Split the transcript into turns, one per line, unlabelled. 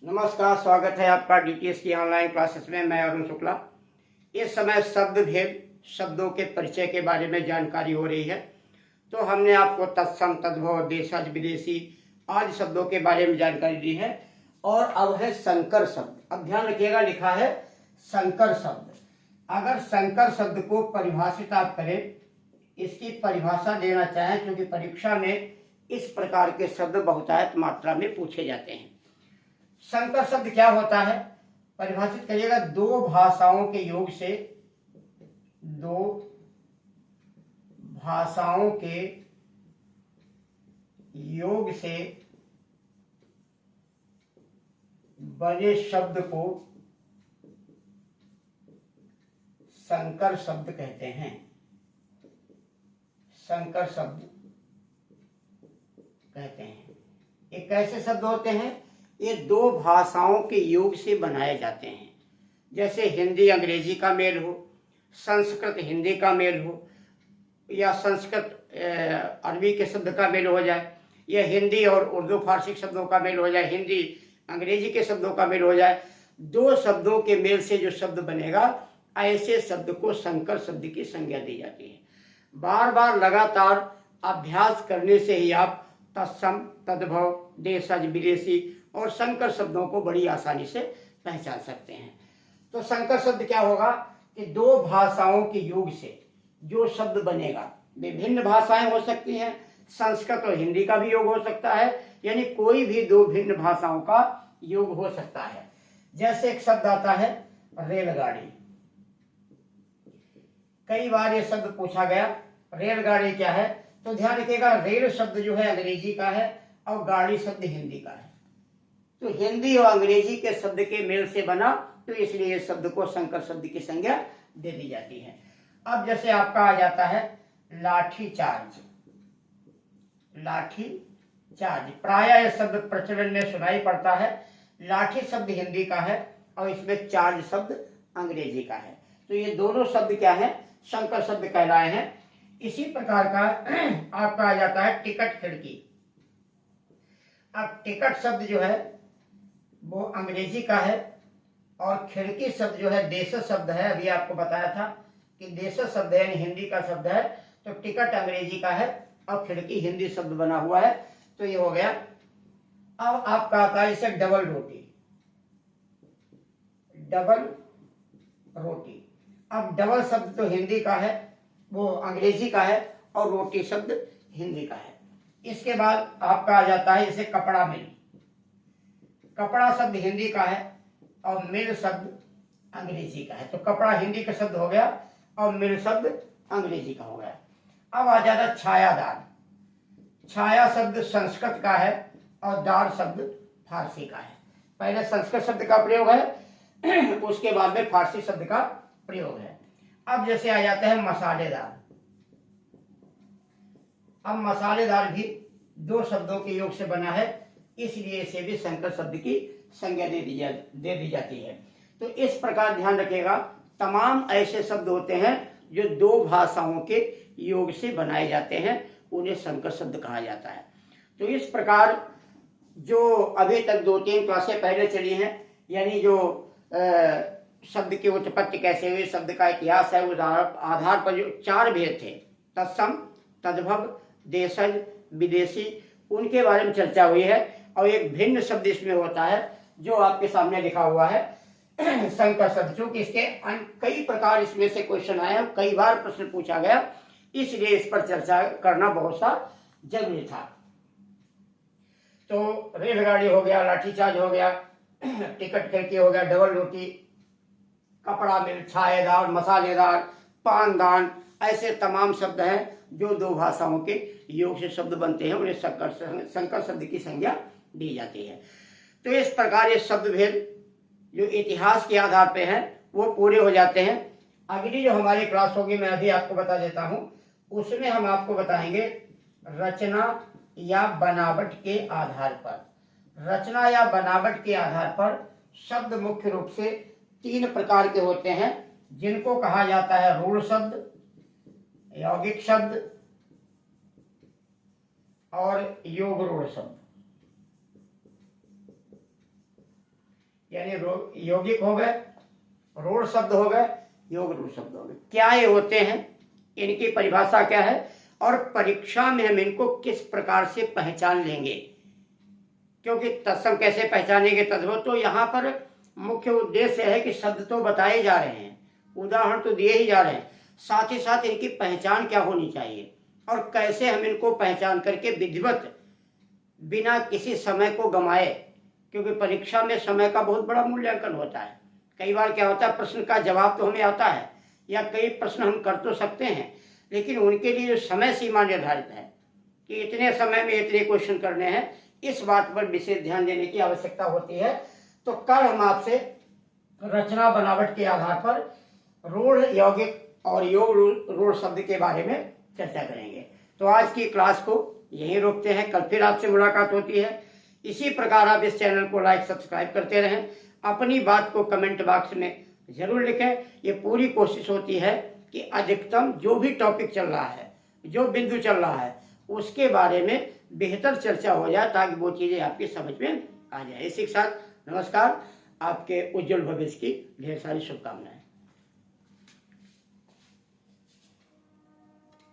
नमस्कार, स्वागत है आपका डीटीएस की ऑनलाइन क्लासेस में। मैं अरुण शुक्ला। इस समय शब्द भेद, शब्दों के परिचय के बारे में जानकारी हो रही है। तो हमने आपको तत्सम, तद्भव, देशज, विदेशी आदि शब्दों के बारे में जानकारी दी है। और अब है संकर शब्द। अब ध्यान रखिएगा, लिखा है संकर शब्द। अगर संकर शब्द को परिभाषित आप करें, इसकी परिभाषा देना चाहें, क्योंकि परीक्षा में इस प्रकार के शब्द बहुतायत मात्रा में पूछे जाते हैं। संकर शब्द क्या होता है, परिभाषित करिएगा। दो भाषाओं के योग से, दो भाषाओं के योग से बने शब्द को संकर शब्द कहते हैं। संकर शब्द कहते हैं। ये कैसे शब्द होते हैं? ये दो भाषाओं के योग से बनाए जाते हैं। जैसे हिंदी अंग्रेजी का मेल हो, संस्कृत हिंदी का मेल हो, या संस्कृत अरबी के शब्द का मेल हो जाए, या हिंदी और उर्दू फारसी शब्दों का मेल हो जाए, हिंदी अंग्रेजी के शब्दों का मेल हो जाए। दो शब्दों के मेल से जो शब्द बनेगा, ऐसे शब्द को संकर शब्द की संज्ञा दी जाती है। बार बार लगातार अभ्यास करने से ही आप तत्सम, तद्भव, देशज, विदेशी और संकर शब्दों को बड़ी आसानी से पहचान सकते हैं। तो संकर शब्द क्या होगा कि दो भाषाओं के योग से जो शब्द बनेगा, विभिन्न भाषाएं हो सकती हैं, संस्कृत और हिंदी का भी योग हो सकता है, यानी कोई भी दो भिन्न भाषाओं का योग हो सकता है। जैसे एक शब्द आता है रेलगाड़ी। कई बार ये शब्द पूछा गया, रेलगाड़ी क्या है? तो ध्यान रखिएगा, रेल शब्द जो है अंग्रेजी का है और गाड़ी शब्द हिंदी का है। तो हिंदी और अंग्रेजी के शब्द के मेल से बना, तो इसलिए इस शब्द को संकर शब्द की संज्ञा दे दी जाती है। अब जैसे आपका आ जाता है लाठी चार्ज। लाठी चार्ज प्रायः यह शब्द प्रचलन में सुनाई पड़ता है। लाठी शब्द हिंदी का है और इसमें चार्ज शब्द अंग्रेजी का है। तो ये दोनों शब्द क्या है? संकर शब्द कहलाए हैं। इसी प्रकार का आपका आ जाता है टिकट, खिड़की। अब टिकट शब्द जो है वो अंग्रेजी का है और खिड़की शब्द जो है देश शब्द है। अभी आपको बताया था कि देश शब्द है, यानी हिंदी का शब्द है। तो टिकट अंग्रेजी का है और खिड़की हिंदी शब्द बना हुआ है। तो ये हो गया। अब आपका आता है इसे डबल रोटी। डबल रोटी। अब डबल शब्द तो हिंदी का है, वो अंग्रेजी का है, और रोटी शब्द हिंदी का है। इसके बाद आपका आ जाता है इसे कपड़ा मिल। कपड़ा शब्द हिंदी का है और मिल शब्द अंग्रेजी का है। तो कपड़ा हिंदी का शब्द हो गया और मिल शब्द अंग्रेजी का हो गया। अब आ जाता है छायादार। छाया शब्द संस्कृत का है और दार शब्द फारसी का है। पहले संस्कृत शब्द का प्रयोग है, उसके बाद में फारसी शब्द का प्रयोग है। अब जैसे आ जाता है मसालेदार। अब मसालेदार भी दो शब्दों के योग से बना है, इसलिए इसे भी संकर शब्द की संज्ञा दे दी जाती है। तो इस प्रकार ध्यान रखिएगा, तमाम ऐसे शब्द होते हैं जो दो भाषाओं के योग से बनाए जाते हैं, उन्हें संकर शब्द कहा जाता है। तो इस प्रकार जो अभी तक 2-3 क्लासें पहले चली हैं, यानी जो शब्द की उत्पत्ति कैसे हुई, शब्द का इतिहास है, उस आधार पर जो 4 भेद थे, तत्सम, तद्भव, देशज, विदेशी, उनके बारे में चर्चा हुई है। और एक भिन्न शब्द इसमें होता है जो आपके सामने लिखा हुआ है संकर शब्द। चूंकि इसके कई प्रकार इसमें से क्वेश्चन आए हैं, कई बार प्रश्न पूछा गया, इसलिए इस पर चर्चा करना बहुत सा जरूरी था। तो रेलगाड़ी हो गया, लाठीचार्ज हो गया, टिकट, खिड़की हो गया, डबल रोटी, कपड़ा मिल, छायेदार, मसालेदार, पानदान, ऐसे तमाम शब्द हैं जो दो भाषाओं के योग से शब्द बनते हैं, उन्हें संकर शब्द की संज्ञा दी जाती है। तो इस प्रकार ये शब्द भेद जो इतिहास के आधार पे हैं वो पूरे हो जाते हैं। अगली जो हमारी क्लास होगी, मैं अभी आपको बता देता हूं, उसमें हम आपको बताएंगे रचना या बनावट के आधार पर। रचना या बनावट के आधार पर शब्द मुख्य रूप से 3 प्रकार के होते हैं, जिनको कहा जाता है रूढ़ शब्द, यौगिक शब्द और योग रूढ़ शब्द। यानी यौगिक हो गए, रूढ़ शब्द हो गए, योग रूढ़ शब्द हो गए। क्या ये होते हैं, इनकी परिभाषा क्या है, और परीक्षा में हम इनको किस प्रकार से पहचान लेंगे, क्योंकि तत्सम कैसे पहचानेंगे तद्भव। तो यहाँ पर मुख्य उद्देश्य है कि शब्द तो बताए जा रहे हैं, उदाहरण तो दिए ही जा रहे हैं, साथ ही साथ इनकी पहचान क्या होनी चाहिए और कैसे हम इनको पहचान करके विधिवत बिना किसी समय को गंवाए, क्योंकि परीक्षा में समय का बहुत बड़ा मूल्यांकन होता है। कई बार क्या होता है, प्रश्न का जवाब तो हमें आता है या कई प्रश्न हम कर तो सकते हैं, लेकिन उनके लिए जो समय सीमा निर्धारित है कि इतने समय में इतने क्वेश्चन करने हैं, इस बात पर विशेष ध्यान देने की आवश्यकता होती है। तो कल हम आपसे रचना बनावट के आधार पर रूढ़, यौगिक और योग रूढ़ शब्द के बारे में चर्चा करेंगे। तो आज की क्लास को यहीं रोकते हैं, कल फिर आपसे मुलाकात होती है। इसी प्रकार आप इस चैनल को लाइक सब्सक्राइब करते रहें, अपनी बात को कमेंट बॉक्स में जरूर लिखें। ये पूरी कोशिश होती है कि अधिकतम जो भी टॉपिक चल रहा है, जो बिंदु चल रहा है, उसके बारे में बेहतर चर्चा हो जाए, ताकि वो चीज़ें आपकी समझ में आ जाए। इसी के साथ नमस्कार, आपके उज्जवल भविष्य की ढेर सारी शुभकामनाएं।